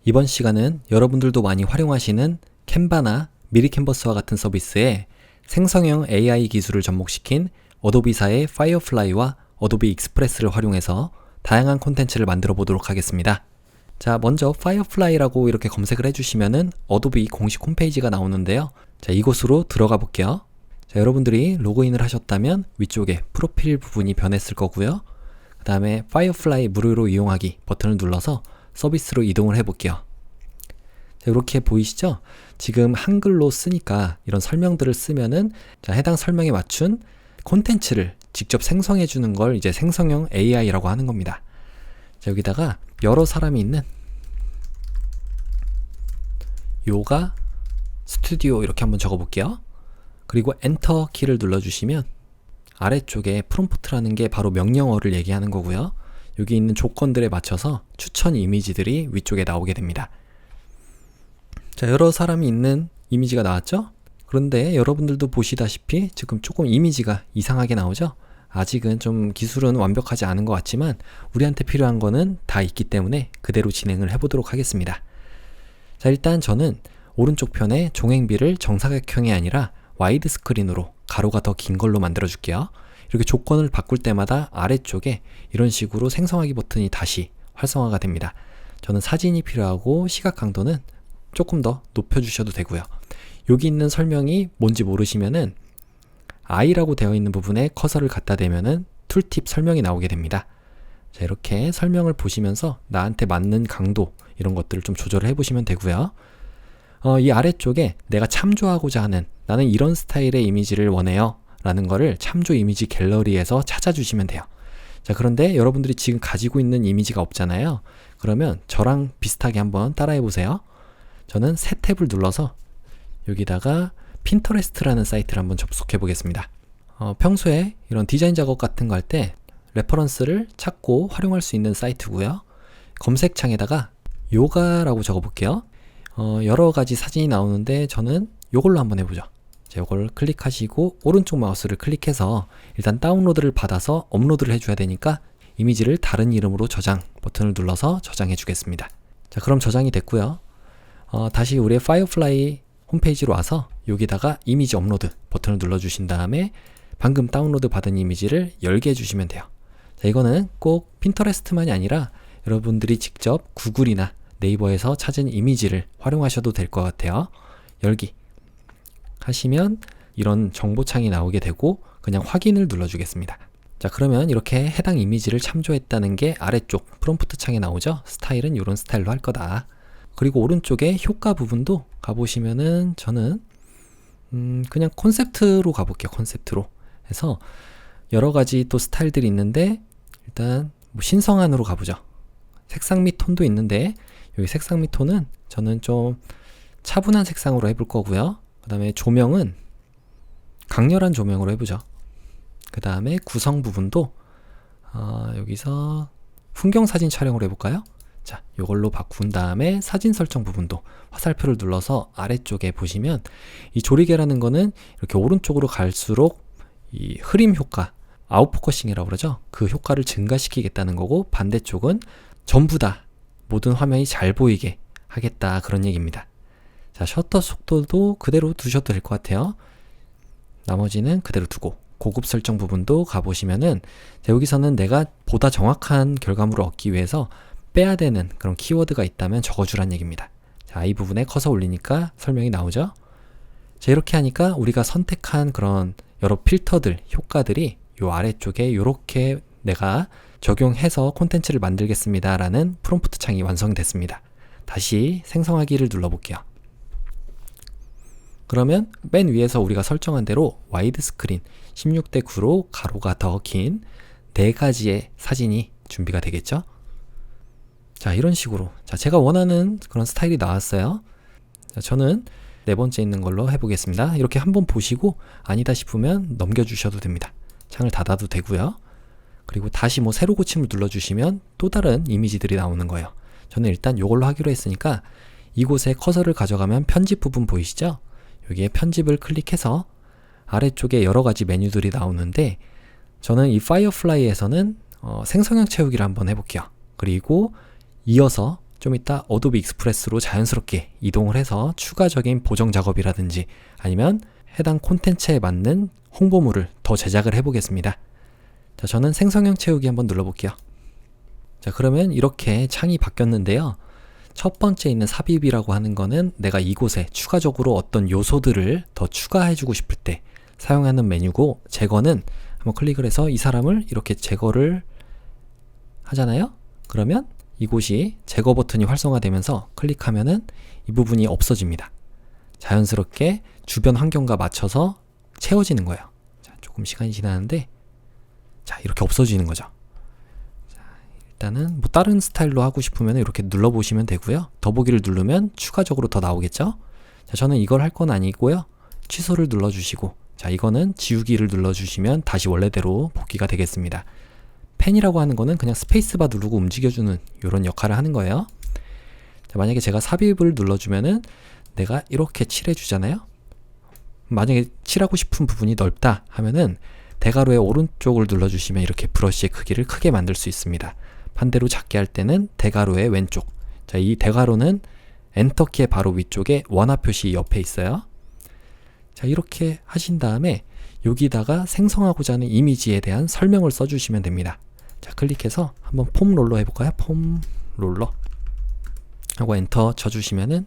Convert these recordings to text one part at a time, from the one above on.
이번 시간은 여러분들도 많이 활용하시는 캔바나 미리캔버스와 같은 서비스에 생성형 AI 기술을 접목시킨 어도비사의 파이어플라이와 어도비 익스프레스를 활용해서 다양한 콘텐츠를 만들어 보도록 하겠습니다. 자, 먼저 파이어플라이라고 이렇게 검색을 해주시면은 어도비 공식 홈페이지가 나오는데요. 자, 이곳으로 들어가 볼게요. 자, 여러분들이 로그인을 하셨다면 위쪽에 프로필 부분이 변했을 거고요. 그 다음에 파이어플라이 무료로 이용하기 버튼을 눌러서 서비스로 이동을 해볼게요. 자, 이렇게 보이시죠? 지금 한글로 쓰니까 이런 설명들을 쓰면은 자, 해당 설명에 맞춘 콘텐츠를 직접 생성해 주는 걸 이제 생성형 AI라고 하는 겁니다. 자, 여기다가 여러 사람이 있는 요가 스튜디오 이렇게 한번 적어 볼게요. 그리고 엔터 키를 눌러주시면 아래쪽에 프롬프트라는 게 바로 명령어를 얘기하는 거고요. 여기 있는 조건들에 맞춰서 추천 이미지들이 위쪽에 나오게 됩니다. 자, 여러 사람이 있는 이미지가 나왔죠? 그런데 여러분들도 보시다시피 지금 조금 이미지가 이상하게 나오죠? 아직은 좀 기술은 완벽하지 않은 것 같지만 우리한테 필요한 거는 다 있기 때문에 그대로 진행을 해보도록 하겠습니다. 자, 일단 저는 오른쪽 편에 종횡비를 정사각형이 아니라 와이드 스크린으로 가로가 더 긴 걸로 만들어 줄게요. 이렇게 조건을 바꿀 때마다 아래쪽에 이런 식으로 생성하기 버튼이 다시 활성화가 됩니다. 저는 사진이 필요하고 시각 강도는 조금 더 높여주셔도 되고요. 여기 있는 설명이 뭔지 모르시면은 I라고 되어 있는 부분에 커서를 갖다 대면은 툴팁 설명이 나오게 됩니다. 자, 이렇게 설명을 보시면서 나한테 맞는 강도 이런 것들을 좀 조절을 해보시면 되고요. 이 아래쪽에 내가 참조하고자 하는 나는 이런 스타일의 이미지를 원해요 라는 거를 참조 이미지 갤러리에서 찾아주시면 돼요. 자, 그런데 여러분들이 지금 가지고 있는 이미지가 없잖아요. 그러면 저랑 비슷하게 한번 따라해 보세요. 저는 새 탭을 눌러서 여기다가 핀터레스트라는 사이트를 한번 접속해 보겠습니다. 평소에 이런 디자인 작업 같은 거 할 때 레퍼런스를 찾고 활용할 수 있는 사이트고요. 검색창에다가 요가라고 적어 볼게요. 여러 가지 사진이 나오는데 저는 요걸로 한번 해보죠. 자, 요걸 클릭하시고 오른쪽 마우스를 클릭해서 일단 다운로드를 받아서 업로드를 해줘야 되니까 이미지를 다른 이름으로 저장 버튼을 눌러서 저장해 주겠습니다. 자, 그럼 저장이 됐고요. 다시 우리의 파이어플라이 홈페이지로 와서 여기다가 이미지 업로드 버튼을 눌러주신 다음에 방금 다운로드 받은 이미지를 열게 해주시면 돼요. 자, 이거는 꼭 핀터레스트만이 아니라 여러분들이 직접 구글이나 네이버에서 찾은 이미지를 활용하셔도 될 것 같아요. 열기 하시면 이런 정보창이 나오게 되고 그냥 확인을 눌러주겠습니다. 자, 그러면 이렇게 해당 이미지를 참조했다는 게 아래쪽 프롬프트 창에 나오죠. 스타일은 이런 스타일로 할 거다. 그리고 오른쪽에 효과 부분도 가보시면은 저는 그냥 콘셉트로 가볼게요. 콘셉트로 해서 여러 가지 또 스타일들이 있는데 일단 뭐 신성한으로 가보죠. 색상 및 톤도 있는데 여기 색상 및 톤은 저는 좀 차분한 색상으로 해볼 거고요. 그 다음에 조명은 강렬한 조명으로 해보죠. 그 다음에 구성 부분도 여기서 풍경사진 촬영으로 해볼까요? 자, 이걸로 바꾼 다음에 사진 설정 부분도 화살표를 눌러서 아래쪽에 보시면 이 조리개라는 거는 이렇게 오른쪽으로 갈수록 이 흐림 효과, 아웃포커싱이라고 그러죠. 그 효과를 증가시키겠다는 거고 반대쪽은 전부 다 모든 화면이 잘 보이게 하겠다 그런 얘기입니다. 자, 셔터 속도도 그대로 두셔도 될 것 같아요. 나머지는 그대로 두고 고급 설정 부분도 가보시면은 자, 여기서는 내가 보다 정확한 결과물을 얻기 위해서 빼야 되는 그런 키워드가 있다면 적어주란 얘기입니다. 자, 이 부분에 커서 올리니까 설명이 나오죠. 자, 이렇게 하니까 우리가 선택한 그런 여러 필터들, 효과들이 요 아래쪽에 이렇게 내가 적용해서 콘텐츠를 만들겠습니다 라는 프롬프트 창이 완성됐습니다. 다시 생성하기를 눌러볼게요. 그러면 맨 위에서 우리가 설정한 대로 와이드 스크린 16:9로 가로가 더 긴 4가지의 사진이 준비가 되겠죠. 자, 이런 식으로 자, 제가 원하는 그런 스타일이 나왔어요. 자, 저는 네 번째 있는 걸로 해보겠습니다. 이렇게 한번 보시고 아니다 싶으면 넘겨주셔도 됩니다. 창을 닫아도 되고요. 그리고 다시 뭐 새로 고침을 눌러주시면 또 다른 이미지들이 나오는 거예요. 저는 일단 이걸로 하기로 했으니까 이곳에 커서를 가져가면 편집 부분 보이시죠? 여기에 편집을 클릭해서 아래쪽에 여러 가지 메뉴들이 나오는데 저는 이 파이어플라이에서는 생성형 채우기를 한번 해볼게요. 그리고 이어서 좀 이따 어도비 익스프레스로 자연스럽게 이동을 해서 추가적인 보정 작업이라든지 아니면 해당 콘텐츠에 맞는 홍보물을 더 제작을 해보겠습니다. 자, 저는 생성형 채우기 한번 눌러볼게요. 자, 그러면 이렇게 창이 바뀌었는데요. 첫 번째 있는 삽입이라고 하는 거는 내가 이곳에 추가적으로 어떤 요소들을 더 추가해주고 싶을 때 사용하는 메뉴고, 제거는 한번 클릭을 해서 이 사람을 이렇게 제거를 하잖아요. 그러면 이곳이 제거 버튼이 활성화되면서 클릭하면은 이 부분이 없어집니다. 자연스럽게 주변 환경과 맞춰서 채워지는 거예요. 자, 조금 시간이 지나는데, 자, 이렇게 없어지는 거죠. 자, 일단은 뭐 다른 스타일로 하고 싶으면 이렇게 눌러보시면 되고요. 더보기를 누르면 추가적으로 더 나오겠죠. 자, 저는 이걸 할 건 아니고요. 취소를 눌러주시고, 자, 이거는 지우기를 눌러주시면 다시 원래대로 복귀가 되겠습니다. 펜이라고 하는 거는 그냥 스페이스바 누르고 움직여주는 이런 역할을 하는 거예요. 자, 만약에 제가 삽입을 눌러주면은 내가 이렇게 칠해주잖아요. 만약에 칠하고 싶은 부분이 넓다 하면은 대괄호의 오른쪽을 눌러주시면 이렇게 브러쉬의 크기를 크게 만들 수 있습니다. 반대로 작게 할 때는 대괄호의 왼쪽. 자, 이 대괄호는 엔터키의 바로 위쪽에 원화 표시 옆에 있어요. 자, 이렇게 하신 다음에 여기다가 생성하고자 하는 이미지에 대한 설명을 써주시면 됩니다. 자, 클릭해서 한번 폼 롤러 해볼까요? 폼 롤러 하고 엔터 쳐주시면은,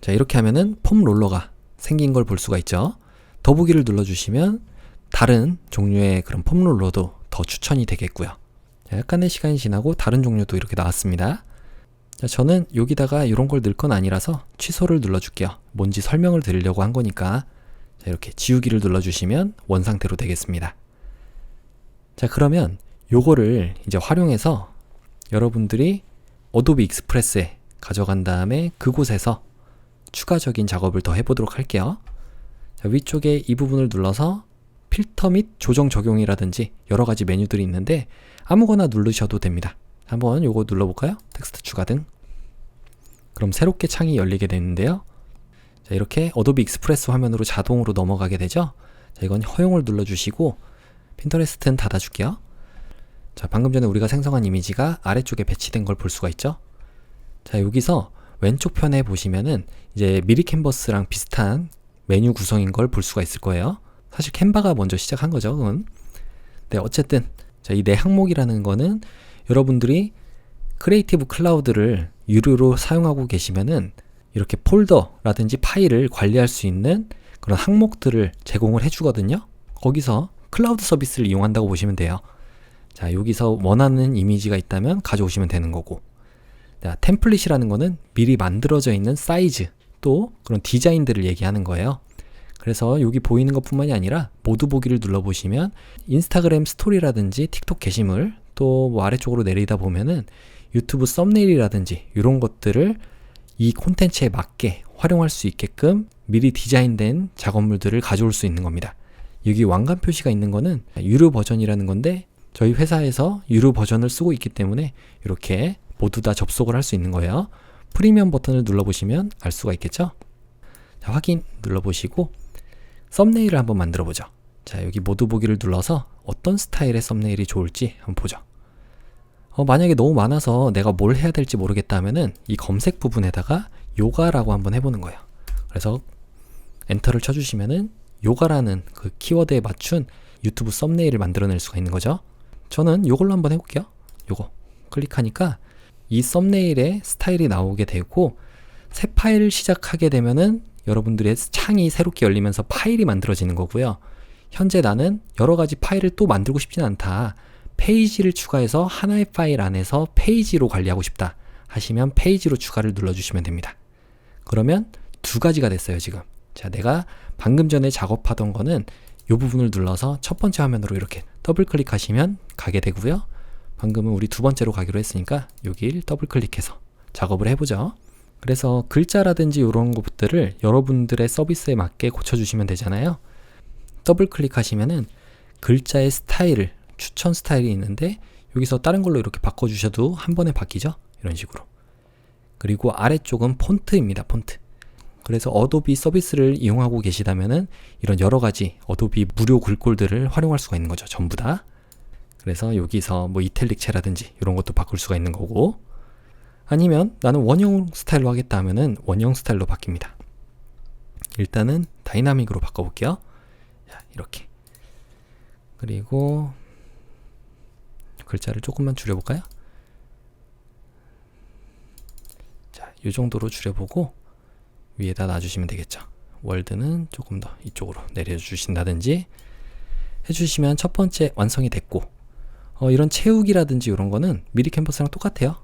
자, 이렇게 하면은 폼 롤러가 생긴 걸 볼 수가 있죠. 더보기를 눌러주시면 다른 종류의 그런 폼 롤러도 더 추천이 되겠고요. 자, 약간의 시간이 지나고 다른 종류도 이렇게 나왔습니다. 자, 저는 여기다가 이런 걸 넣을 건 아니라서 취소를 눌러줄게요. 뭔지 설명을 드리려고 한 거니까. 자, 이렇게 지우기를 눌러주시면 원상태로 되겠습니다. 자, 그러면 요거를 이제 활용해서 여러분들이 어도비 익스프레스에 가져간 다음에 그곳에서 추가적인 작업을 더 해보도록 할게요. 자, 위쪽에 이 부분을 눌러서 필터 및 조정 적용이라든지 여러 가지 메뉴들이 있는데 아무거나 누르셔도 됩니다. 한번 요거 눌러볼까요? 텍스트 추가 등. 그럼 새롭게 창이 열리게 되는데요. 자, 이렇게 어도비 익스프레스 화면으로 자동으로 넘어가게 되죠. 자, 이건 허용을 눌러주시고 핀터레스트는 닫아줄게요. 자, 방금 전에 우리가 생성한 이미지가 아래쪽에 배치된 걸 볼 수가 있죠. 자, 여기서 왼쪽 편에 보시면은 이제 미리 캔버스랑 비슷한 메뉴 구성인 걸 볼 수가 있을 거예요. 사실 캔바가 먼저 시작한 거죠, 그건. 네, 어쨌든 자, 이 내 항목이라는 거는 여러분들이 크리에이티브 클라우드를 유료로 사용하고 계시면은 이렇게 폴더라든지 파일을 관리할 수 있는 그런 항목들을 제공을 해주거든요. 거기서 클라우드 서비스를 이용한다고 보시면 돼요. 자, 여기서 원하는 이미지가 있다면 가져오시면 되는 거고, 자, 템플릿이라는 거는 미리 만들어져 있는 사이즈 또 그런 디자인들을 얘기하는 거예요. 그래서 여기 보이는 것 뿐만이 아니라 모두 보기를 눌러보시면 인스타그램 스토리라든지 틱톡 게시물 또 뭐 아래쪽으로 내리다 보면은 유튜브 썸네일이라든지 이런 것들을 이 콘텐츠에 맞게 활용할 수 있게끔 미리 디자인된 작업물들을 가져올 수 있는 겁니다. 여기 왕관 표시가 있는 거는 유료 버전이라는 건데 저희 회사에서 유료 버전을 쓰고 있기 때문에 이렇게 모두 다 접속을 할 수 있는 거예요. 프리미엄 버튼을 눌러보시면 알 수가 있겠죠. 자, 확인 눌러보시고 썸네일을 한번 만들어 보죠. 자, 여기 모두 보기를 눌러서 어떤 스타일의 썸네일이 좋을지 한번 보죠. 만약에 너무 많아서 내가 뭘 해야 될지 모르겠다 하면은 이 검색 부분에다가 요가라고 한번 해보는 거예요. 그래서 엔터를 쳐주시면은 요가라는 그 키워드에 맞춘 유튜브 썸네일을 만들어낼 수가 있는 거죠. 저는 요걸로 한번 해볼게요. 요거 클릭하니까 이 썸네일의 스타일이 나오게 되고, 새 파일을 시작하게 되면은 여러분들의 창이 새롭게 열리면서 파일이 만들어지는 거고요. 현재 나는 여러 가지 파일을 또 만들고 싶진 않다, 페이지를 추가해서 하나의 파일 안에서 페이지로 관리하고 싶다 하시면 페이지로 추가를 눌러주시면 됩니다. 그러면 두 가지가 됐어요, 지금. 자, 내가 방금 전에 작업하던 거는 이 부분을 눌러서 첫 번째 화면으로 이렇게 더블 클릭하시면 가게 되고요. 방금은 우리 두 번째로 가기로 했으니까 여기를 더블 클릭해서 작업을 해보죠. 그래서 글자라든지 이런 것들을 여러분들의 서비스에 맞게 고쳐주시면 되잖아요. 더블 클릭하시면은 글자의 스타일을, 추천 스타일이 있는데 여기서 다른 걸로 이렇게 바꿔주셔도 한 번에 바뀌죠. 이런 식으로. 그리고 아래쪽은 폰트입니다. 폰트. 그래서 어도비 서비스를 이용하고 계시다면은 이런 여러 가지 어도비 무료 글꼴들을 활용할 수가 있는 거죠. 전부 다. 그래서 여기서 뭐 이탈릭체라든지 이런 것도 바꿀 수가 있는 거고, 아니면 나는 원형 스타일로 하겠다 하면은 원형 스타일로 바뀝니다. 일단은 다이나믹으로 바꿔볼게요. 자, 이렇게. 그리고 글자를 조금만 줄여볼까요? 자, 이 정도로 줄여보고 위에다 놔주시면 되겠죠. 월드는 조금 더 이쪽으로 내려주신다든지 해주시면 첫 번째 완성이 됐고, 이런 채우기라든지 이런 거는 미리 캔버스랑 똑같아요.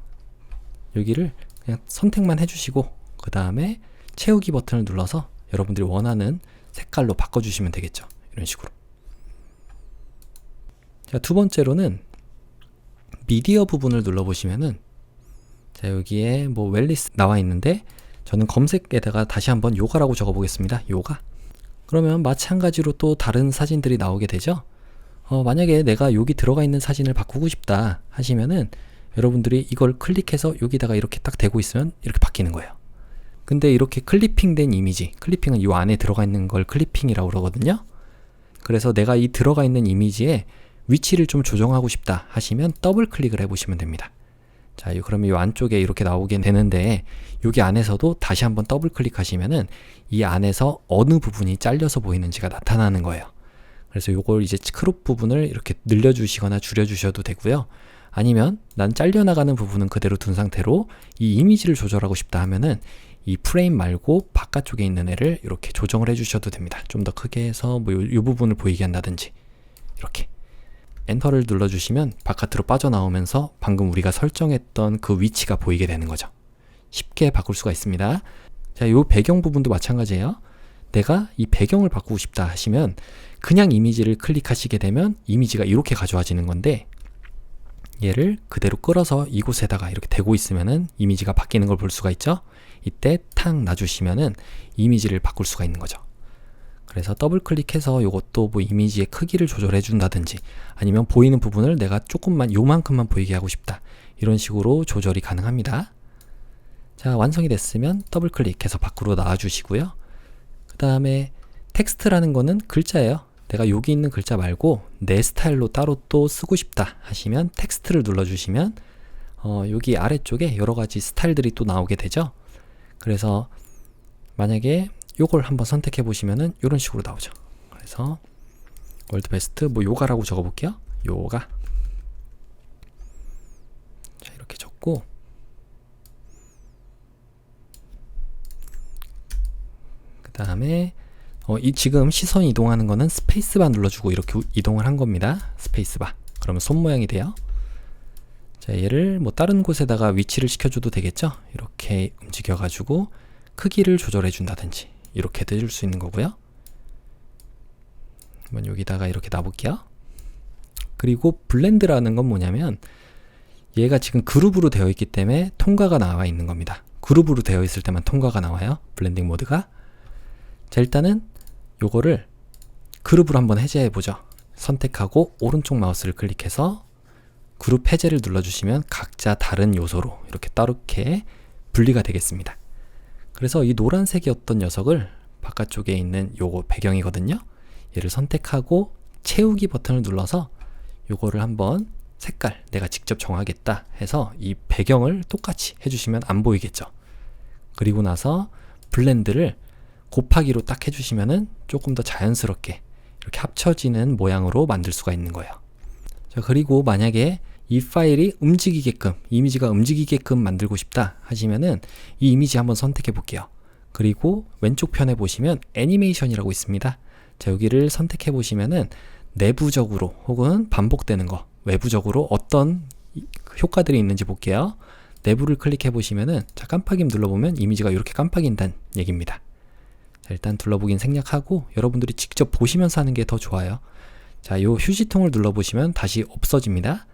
여기를 그냥 선택만 해주시고 그 다음에 채우기 버튼을 눌러서 여러분들이 원하는 색깔로 바꿔주시면 되겠죠. 이런 식으로. 자, 두 번째로는 미디어 부분을 눌러보시면은, 자, 여기에 뭐 웰리스 나와 있는데 저는 검색에다가 다시 한번 요가라고 적어보겠습니다. 요가. 그러면 마찬가지로 또 다른 사진들이 나오게 되죠. 만약에 내가 여기 들어가 있는 사진을 바꾸고 싶다 하시면은 여러분들이 이걸 클릭해서 여기다가 이렇게 딱 대고 있으면 이렇게 바뀌는 거예요. 근데 이렇게 클리핑된 이미지, 클리핑은 이 안에 들어가 있는 걸 클리핑이라고 그러거든요. 그래서 내가 이 들어가 있는 이미지에 위치를 좀 조정하고 싶다 하시면 더블 클릭을 해보시면 됩니다. 자, 그러면 이 안쪽에 이렇게 나오게 되는데 여기 안에서도 다시 한번 더블 클릭하시면은 이 안에서 어느 부분이 잘려서 보이는지가 나타나는 거예요. 그래서 요걸 이제 크롭 부분을 이렇게 늘려주시거나 줄여주셔도 되고요. 아니면 난 잘려나가는 부분은 그대로 둔 상태로 이 이미지를 조절하고 싶다 하면은 이 프레임 말고 바깥쪽에 있는 애를 이렇게 조정을 해주셔도 됩니다. 좀 더 크게 해서 뭐 요 부분을 보이게 한다든지 이렇게. 엔터를 눌러주시면 바깥으로 빠져나오면서 방금 우리가 설정했던 그 위치가 보이게 되는 거죠. 쉽게 바꿀 수가 있습니다. 자, 요 배경 부분도 마찬가지예요. 내가 이 배경을 바꾸고 싶다 하시면 그냥 이미지를 클릭하시게 되면 이미지가 이렇게 가져와지는 건데, 얘를 그대로 끌어서 이곳에다가 이렇게 대고 있으면은 이미지가 바뀌는 걸 볼 수가 있죠. 이때 탁 놔주시면은 이미지를 바꿀 수가 있는 거죠. 그래서 더블 클릭해서 이것도 뭐 이미지의 크기를 조절해 준다든지 아니면 보이는 부분을 내가 조금만 요만큼만 보이게 하고 싶다, 이런 식으로 조절이 가능합니다. 자, 완성이 됐으면 더블 클릭해서 밖으로 나와 주시고요. 그 다음에 텍스트라는 거는 글자예요. 내가 여기 있는 글자 말고 내 스타일로 따로 또 쓰고 싶다 하시면 텍스트를 눌러주시면 여기 아래쪽에 여러 가지 스타일들이 또 나오게 되죠. 그래서 만약에 요걸 한번 선택해 보시면은 이런 식으로 나오죠. 그래서 월드 베스트 뭐 요가라고 적어 볼게요. 요가. 자, 이렇게 적고 그 다음에 이 지금 시선 이동하는 거는 스페이스바 눌러주고 이렇게 이동을 한 겁니다. 스페이스바. 그러면 손 모양이 돼요. 자, 얘를 뭐 다른 곳에다가 위치를 시켜줘도 되겠죠. 이렇게 움직여가지고 크기를 조절해 준다든지 이렇게 해줄 수 있는 거고요. 한번 여기다가 이렇게 놔볼게요. 그리고 블렌드라는 건 뭐냐면 얘가 지금 그룹으로 되어 있기 때문에 통과가 나와 있는 겁니다. 그룹으로 되어 있을 때만 통과가 나와요. 블렌딩 모드가. 자, 일단은 요거를 그룹으로 한번 해제해 보죠. 선택하고 오른쪽 마우스를 클릭해서 그룹 해제를 눌러주시면 각자 다른 요소로 이렇게 따르게 분리가 되겠습니다. 그래서 이 노란색이었던 녀석을 바깥쪽에 있는 요거 배경이거든요. 얘를 선택하고 채우기 버튼을 눌러서 요거를 한번 색깔 내가 직접 정하겠다 해서 이 배경을 똑같이 해주시면 안 보이겠죠. 그리고 나서 블렌드를 곱하기로 딱 해주시면은 조금 더 자연스럽게 이렇게 합쳐지는 모양으로 만들 수가 있는 거예요. 자, 그리고 만약에 이 파일이 움직이게끔, 이미지가 움직이게끔 만들고 싶다 하시면은 이 이미지 한번 선택해 볼게요. 그리고 왼쪽 편에 보시면 애니메이션이라고 있습니다. 자, 여기를 선택해 보시면은 내부적으로 혹은 반복되는 거, 외부적으로 어떤 효과들이 있는지 볼게요. 내부를 클릭해 보시면은, 자, 깜빡임 눌러보면 이미지가 이렇게 깜빡인다는 얘기입니다. 자, 일단 둘러보긴 생략하고 여러분들이 직접 보시면서 하는 게 더 좋아요. 자, 요 휴지통을 눌러보시면 다시 없어집니다.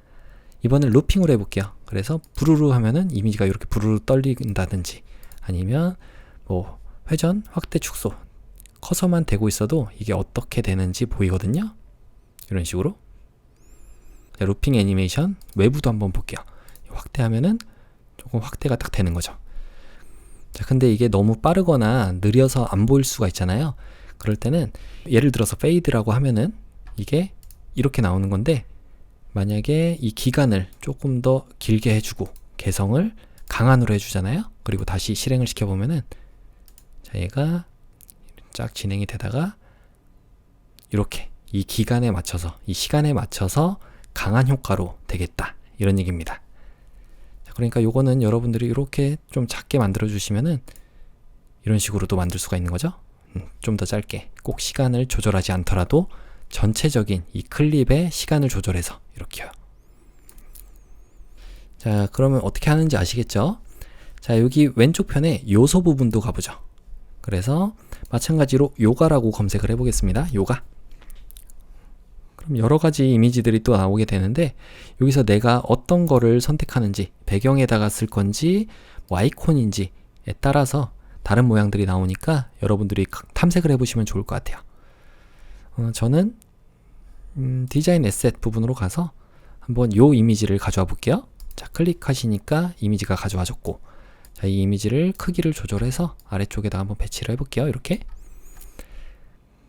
이번엔 루핑으로 해볼게요. 그래서 부르르 하면은 이미지가 이렇게 부르르 떨린다든지 아니면 뭐 회전, 확대, 축소 커서만 대고 있어도 이게 어떻게 되는지 보이거든요. 이런 식으로. 자, 루핑 애니메이션 외부도 한번 볼게요. 확대하면은 조금 확대가 딱 되는 거죠. 자, 근데 이게 너무 빠르거나 느려서 안 보일 수가 있잖아요. 그럴 때는 예를 들어서 페이드라고 하면은 이게 이렇게 나오는 건데, 만약에 이 기간을 조금 더 길게 해주고 개성을 강한으로 해주잖아요. 그리고 다시 실행을 시켜보면은 자, 얘가 쫙 진행이 되다가 이렇게 이 기간에 맞춰서, 이 시간에 맞춰서 강한 효과로 되겠다, 이런 얘기입니다. 자, 그러니까 요거는 여러분들이 이렇게 좀 작게 만들어 주시면은 이런 식으로도 만들 수가 있는 거죠. 좀 더 짧게, 꼭 시간을 조절하지 않더라도 전체적인 이 클립의 시간을 조절해서 이렇게요. 자, 그러면 어떻게 하는지 아시겠죠? 자, 여기 왼쪽 편에 요소 부분도 가보죠. 그래서 마찬가지로 요가라고 검색을 해보겠습니다. 요가. 그럼 여러 가지 이미지들이 또 나오게 되는데, 여기서 내가 어떤 거를 선택하는지, 배경에다가 쓸 건지 뭐 아이콘인지에 따라서 다른 모양들이 나오니까 여러분들이 탐색을 해보시면 좋을 것 같아요. 저는 디자인 에셋 부분으로 가서 한번 요 이미지를 가져와 볼게요. 자, 클릭하시니까 이미지가 가져와졌고, 자, 이 이미지를 크기를 조절해서 아래쪽에다 한번 배치를 해볼게요. 이렇게.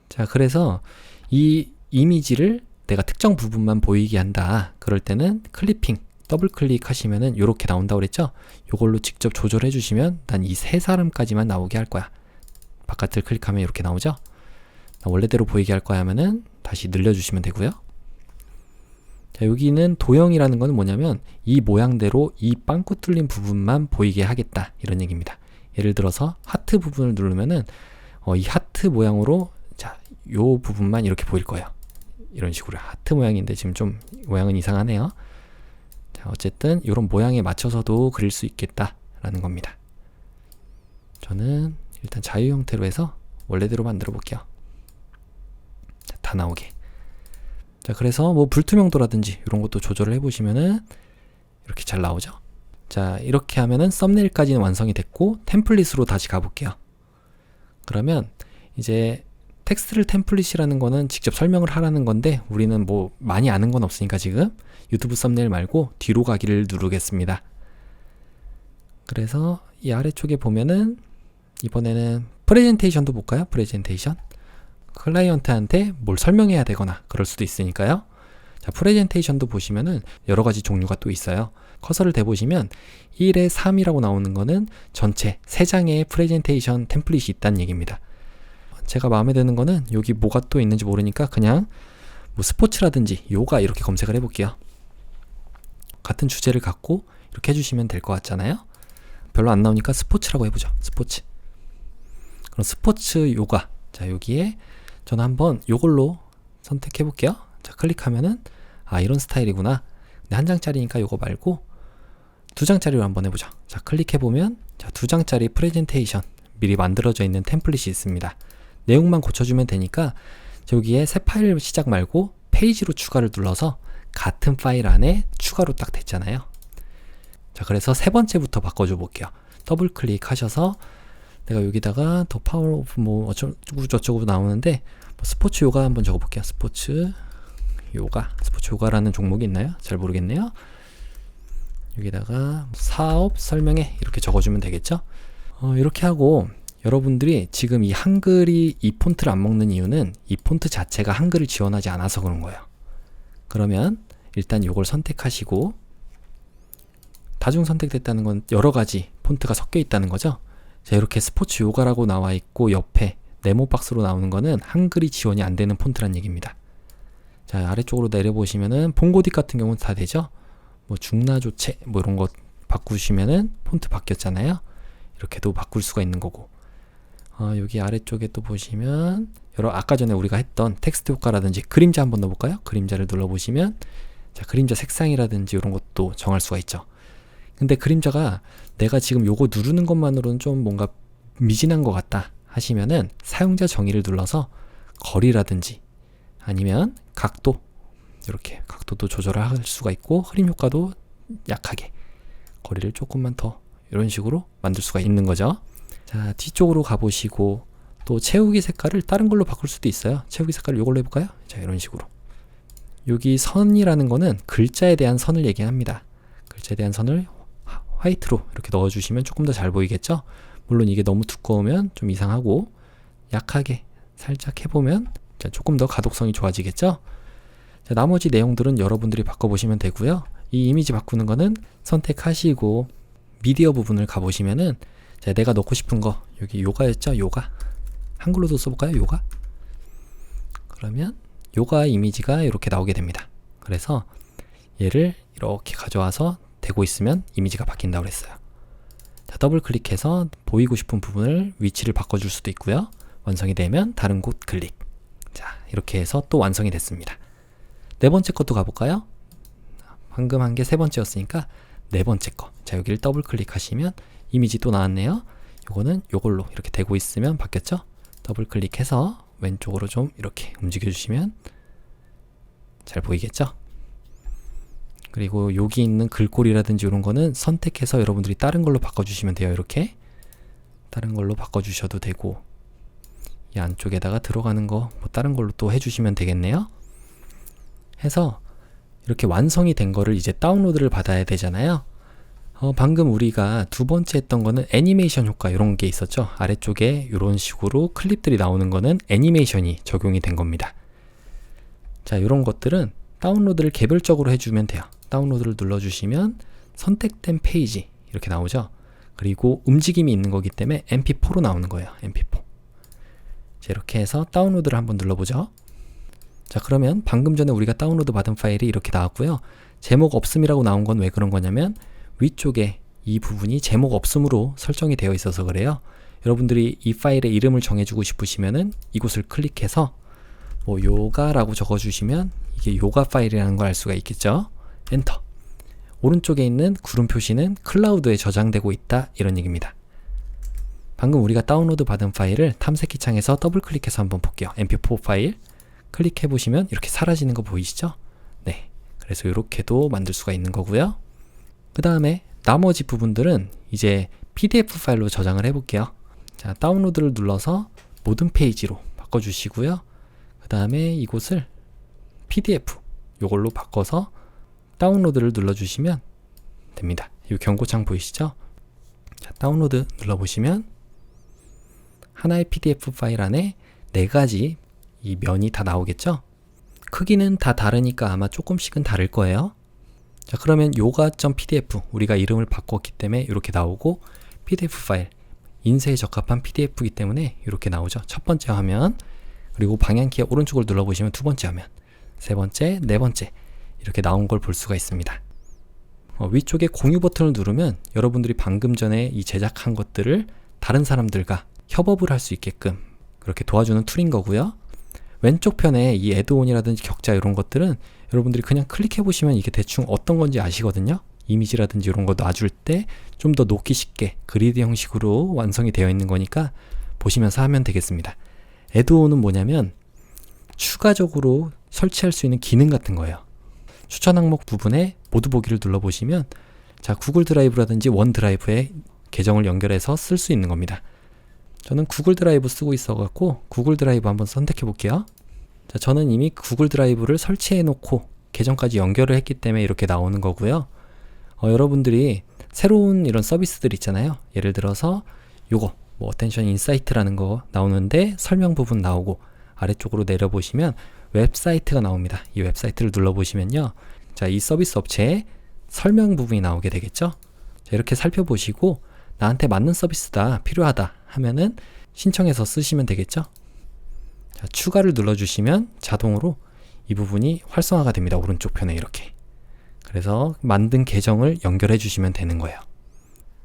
자, 그래서 이 이미지를 내가 특정 부분만 보이게 한다, 그럴 때는 클리핑, 더블 클릭하시면은 요렇게 나온다고 그랬죠? 요걸로 직접 조절해 주시면 난 이 세 사람까지만 나오게 할 거야. 바깥을 클릭하면 이렇게 나오죠? 원래대로 보이게 할 거야 하면은 다시 늘려주시면 되고요. 자, 여기는 도형이라는 거는 뭐냐면 이 모양대로 이 빵꾸 뚫린 부분만 보이게 하겠다, 이런 얘기입니다. 예를 들어서 하트 부분을 누르면은 이 하트 모양으로, 자, 요 부분만 이렇게 보일 거예요. 이런 식으로 하트 모양인데 지금 좀 모양은 이상하네요. 자, 어쨌든 이런 모양에 맞춰서도 그릴 수 있겠다라는 겁니다. 저는 일단 자유 형태로 해서 원래대로 만들어 볼게요. 자, 다 나오게. 자, 그래서 뭐 불투명도라든지 이런 것도 조절을 해보시면은 이렇게 잘 나오죠. 자, 이렇게 하면은 썸네일까지는 완성이 됐고, 템플릿으로 다시 가볼게요. 그러면 이제 텍스트를 템플릿이라는 거는 직접 설명을 하라는 건데, 우리는 뭐 많이 아는 건 없으니까 지금 유튜브 썸네일 말고 뒤로 가기를 누르겠습니다. 그래서 이 아래쪽에 보면은 이번에는 프레젠테이션도 볼까요? 프레젠테이션. 클라이언트한테 뭘 설명해야 되거나 그럴 수도 있으니까요. 자, 프레젠테이션도 보시면은 여러 가지 종류가 또 있어요. 커서를 대보시면 1에 3이라고 나오는 거는 전체 3장의 프레젠테이션 템플릿이 있다는 얘기입니다. 제가 마음에 드는 거는 여기 뭐가 또 있는지 모르니까 그냥 뭐 스포츠라든지 요가 이렇게 검색을 해볼게요. 같은 주제를 갖고 이렇게 해주시면 될 것 같잖아요. 별로 안 나오니까 스포츠라고 해보죠. 스포츠. 그럼 스포츠 요가. 자, 여기에 저는 한번 요걸로 선택해 볼게요. 자, 클릭하면은 이런 스타일이구나. 근데 한 장짜리니까 요거 말고 2장짜리로 한번 해보죠. 자, 클릭해 보면 자, 2장짜리 프레젠테이션 미리 만들어져 있는 템플릿이 있습니다. 내용만 고쳐주면 되니까 여기에 새 파일 시작 말고 페이지로 추가를 눌러서 같은 파일 안에 추가로 딱 됐잖아요. 자, 그래서 세 번째부터 바꿔줘 볼게요. 더블 클릭하셔서 내가 여기다가 더 파워 오브 뭐 어쩌고 저쩌고 나오는데 뭐 스포츠 요가 한번 적어볼게요. 스포츠 요가라는 종목이 있나요? 잘 모르겠네요. 여기다가 사업 설명회 이렇게 적어주면 되겠죠? 이렇게 하고 여러분들이 지금 이 한글이 이 폰트를 안 먹는 이유는 이 폰트 자체가 한글을 지원하지 않아서 그런 거예요. 그러면 일단 이걸 선택하시고, 다중 선택됐다는 건 여러 가지 폰트가 섞여 있다는 거죠. 자, 이렇게 스포츠 요가라고 나와 있고 옆에 네모 박스로 나오는 거는 한글이 지원이 안 되는 폰트란 얘기입니다. 자, 아래쪽으로 내려보시면은 봉고딕 같은 경우는 다 되죠. 뭐 중나조체 뭐 이런 거 바꾸시면은 폰트 바뀌었잖아요. 이렇게도 바꿀 수가 있는 거고, 여기 아래쪽에 또 보시면 아까 전에 우리가 했던 텍스트 효과라든지 그림자 한번 넣어볼까요? 그림자를 눌러보시면 자, 그림자 색상이라든지 이런 것도 정할 수가 있죠. 근데 그림자가 내가 지금 요거 누르는 것만으로는 좀 뭔가 미진한 것 같다 하시면은 사용자 정의를 눌러서 거리라든지 아니면 각도, 이렇게 각도도 조절할 수가 있고, 흐림 효과도 약하게, 거리를 조금만 더 이런 식으로 만들 수가 있는 거죠. 자, 뒤쪽으로 가보시고 또 채우기 색깔을 다른 걸로 바꿀 수도 있어요. 채우기 색깔을 이걸로 해볼까요? 자, 이런 식으로. 여기 선이라는 거는 글자에 대한 선을 얘기합니다. 글자에 대한 선을 화이트로 이렇게 넣어주시면 조금 더 잘 보이겠죠? 물론 이게 너무 두꺼우면 좀 이상하고, 약하게 살짝 해보면 자, 조금 더 가독성이 좋아지겠죠? 자, 나머지 내용들은 여러분들이 바꿔보시면 되고요. 이 이미지 바꾸는 거는 선택하시고 미디어 부분을 가보시면은 자, 내가 넣고 싶은 거 여기 요가였죠? 요가. 한글로도 써볼까요? 요가? 그러면 요가 이미지가 이렇게 나오게 됩니다. 그래서 얘를 이렇게 가져와서 대고 있으면 이미지가 바뀐다고 그랬어요. 자, 더블 클릭해서 보이고 싶은 부분을 위치를 바꿔줄 수도 있고요. 완성이 되면 다른 곳 클릭. 자, 이렇게 해서 또 완성이 됐습니다. 네 번째 것도 가볼까요? 방금 한 게 세 번째였으니까 네 번째 거. 자, 여기를 더블 클릭하시면 이미지 또 나왔네요. 요거는 요걸로 이렇게 대고 있으면 바뀌었죠? 더블 클릭해서 왼쪽으로 좀 이렇게 움직여 주시면 잘 보이겠죠? 그리고 여기 있는 글꼴이라든지 이런 거는 선택해서 여러분들이 다른 걸로 바꿔주시면 돼요. 이렇게 다른 걸로 바꿔주셔도 되고, 이 안쪽에다가 들어가는 거 뭐 다른 걸로 또 해주시면 되겠네요. 해서 이렇게 완성이 된 거를 이제 다운로드를 받아야 되잖아요. 방금 우리가 두 번째 했던 거는 애니메이션 효과 이런 게 있었죠. 아래쪽에 이런 식으로 클립들이 나오는 거는 애니메이션이 적용이 된 겁니다. 자, 이런 것들은 다운로드를 개별적으로 해주면 돼요. 다운로드를 눌러주시면 선택된 페이지 이렇게 나오죠. 그리고 움직임이 있는 거기 때문에 mp4로 나오는 거예요. mp4. 자, 이렇게 해서 다운로드를 한번 눌러보죠. 자, 그러면 방금 전에 우리가 다운로드 받은 파일이 이렇게 나왔고요. 제목 없음이라고 나온 건 왜 그런 거냐면 위쪽에 이 부분이 제목 없음으로 설정이 되어 있어서 그래요. 여러분들이 이 파일의 이름을 정해주고 싶으시면은 이곳을 클릭해서 뭐 요가라고 적어주시면 이게 요가 파일이라는 걸 알 수가 있겠죠. 엔터. 오른쪽에 있는 구름 표시는 클라우드에 저장되고 있다 이런 얘기입니다. 방금 우리가 다운로드 받은 파일을 탐색기 창에서 더블 클릭해서 한번 볼게요. mp4 파일 클릭해 보시면 이렇게 사라지는 거 보이시죠? 네, 그래서 이렇게도 만들 수가 있는 거고요. 그 다음에 나머지 부분들은 이제 PDF 파일로 저장을 해 볼게요. 자, 다운로드를 눌러서 모든 페이지로 바꿔주시고요. 그 다음에 이곳을 PDF 요걸로 바꿔서 다운로드를 눌러주시면 됩니다. 이 경고창 보이시죠? 자, 다운로드 눌러보시면 하나의 PDF 파일 안에 4가지 이 면이 다 나오겠죠? 크기는 다 다르니까 아마 조금씩은 다를 거예요. 자, 그러면 yoga.pdf 우리가 이름을 바꿨기 때문에 이렇게 나오고, PDF 파일 인쇄에 적합한 PDF이기 때문에 이렇게 나오죠. 첫 번째 화면, 그리고 방향키의 오른쪽을 눌러보시면 두 번째 화면, 세 번째, 네 번째 이렇게 나온 걸 볼 수가 있습니다. 위쪽에 공유 버튼을 누르면 여러분들이 방금 전에 이 제작한 것들을 다른 사람들과 협업을 할 수 있게끔 그렇게 도와주는 툴인 거고요. 왼쪽 편에 이 애드온이라든지 격자 이런 것들은 여러분들이 그냥 클릭해 보시면 이게 대충 어떤 건지 아시거든요. 이미지라든지 이런 거 놔줄 때 좀 더 놓기 쉽게 그리드 형식으로 완성이 되어 있는 거니까 보시면서 하면 되겠습니다. 애드온은 뭐냐면 추가적으로 설치할 수 있는 기능 같은 거예요. 추천 항목 부분에 모두 보기를 눌러보시면 자, 구글 드라이브라든지 원 드라이브에 계정을 연결해서 쓸 수 있는 겁니다. 저는 구글 드라이브 쓰고 있어 갖고 구글 드라이브 한번 선택해 볼게요. 자, 저는 이미 구글 드라이브를 설치해 놓고 계정까지 연결을 했기 때문에 이렇게 나오는 거고요. 여러분들이 새로운 이런 서비스들 있잖아요. 예를 들어서 요거 뭐 어텐션 인사이트라는 거 나오는데 설명 부분 나오고, 아래쪽으로 내려보시면 웹사이트가 나옵니다. 이 웹사이트를 눌러보시면요, 자, 이 서비스 업체의 설명 부분이 나오게 되겠죠. 자, 이렇게 살펴보시고 나한테 맞는 서비스다, 필요하다 하면은 신청해서 쓰시면 되겠죠. 자, 추가를 눌러주시면 자동으로 이 부분이 활성화가 됩니다. 오른쪽 편에 이렇게. 그래서 만든 계정을 연결해 주시면 되는 거예요.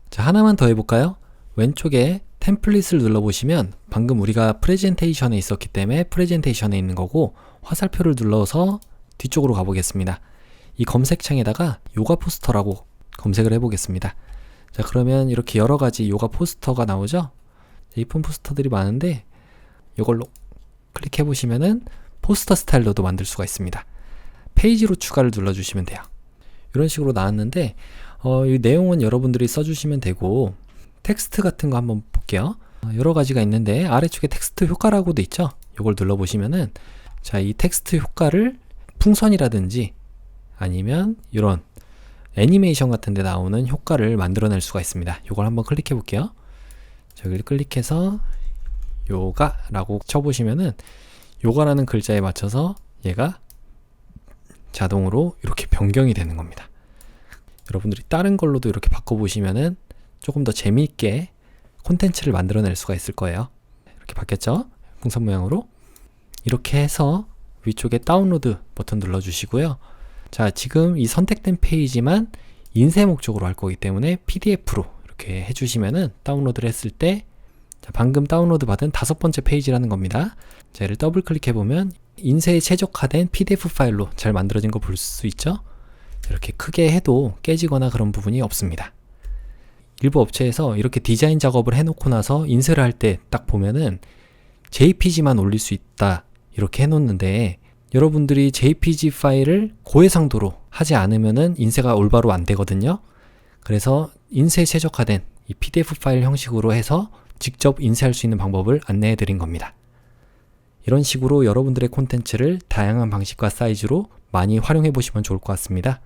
자, 하나만 더 해볼까요? 왼쪽에 템플릿을 눌러보시면 방금 우리가 프레젠테이션에 있었기 때문에 프레젠테이션에 있는 거고, 화살표를 눌러서 뒤쪽으로 가보겠습니다. 이 검색창에다가 요가 포스터라고 검색을 해보겠습니다. 자, 그러면 이렇게 여러 가지 요가 포스터가 나오죠? 이쁜 포스터들이 많은데 이걸로 클릭해 보시면은 포스터 스타일로도 만들 수가 있습니다. 페이지로 추가를 눌러주시면 돼요. 이런 식으로 나왔는데 이 내용은 여러분들이 써주시면 되고, 텍스트 같은 거 한번 볼게요. 여러 가지가 있는데 아래쪽에 텍스트 효과라고도 있죠. 이걸 눌러보시면은 자, 이 텍스트 효과를 풍선이라든지 아니면 이런 애니메이션 같은 데 나오는 효과를 만들어낼 수가 있습니다. 이걸 한번 클릭해 볼게요. 여기를 클릭해서 요가라고 쳐보시면은 요가라는 글자에 맞춰서 얘가 자동으로 이렇게 변경이 되는 겁니다. 여러분들이 다른 걸로도 이렇게 바꿔보시면은 조금 더 재미있게 콘텐츠를 만들어낼 수가 있을 거예요. 이렇게 바뀌었죠? 풍선 모양으로. 이렇게 해서 위쪽에 다운로드 버튼 눌러주시고요. 자, 지금 이 선택된 페이지만 인쇄 목적으로 할 거기 때문에 PDF로 이렇게 해주시면은 다운로드를 했을 때 자, 방금 다운로드 받은 5번째 페이지라는 겁니다. 자, 얘를 더블 클릭해보면 인쇄에 최적화된 PDF 파일로 잘 만들어진 거 볼 수 있죠? 이렇게 크게 해도 깨지거나 그런 부분이 없습니다. 일부 업체에서 이렇게 디자인 작업을 해놓고 나서 인쇄를 할 때 딱 보면은 JPG만 올릴 수 있다 이렇게 해놓는데 여러분들이 JPG 파일을 고해상도로 하지 않으면은 인쇄가 올바로 안 되거든요. 그래서 인쇄에 최적화된 이 PDF 파일 형식으로 해서 직접 인쇄할 수 있는 방법을 안내해 드린 겁니다. 이런 식으로 여러분들의 콘텐츠를 다양한 방식과 사이즈로 많이 활용해 보시면 좋을 것 같습니다.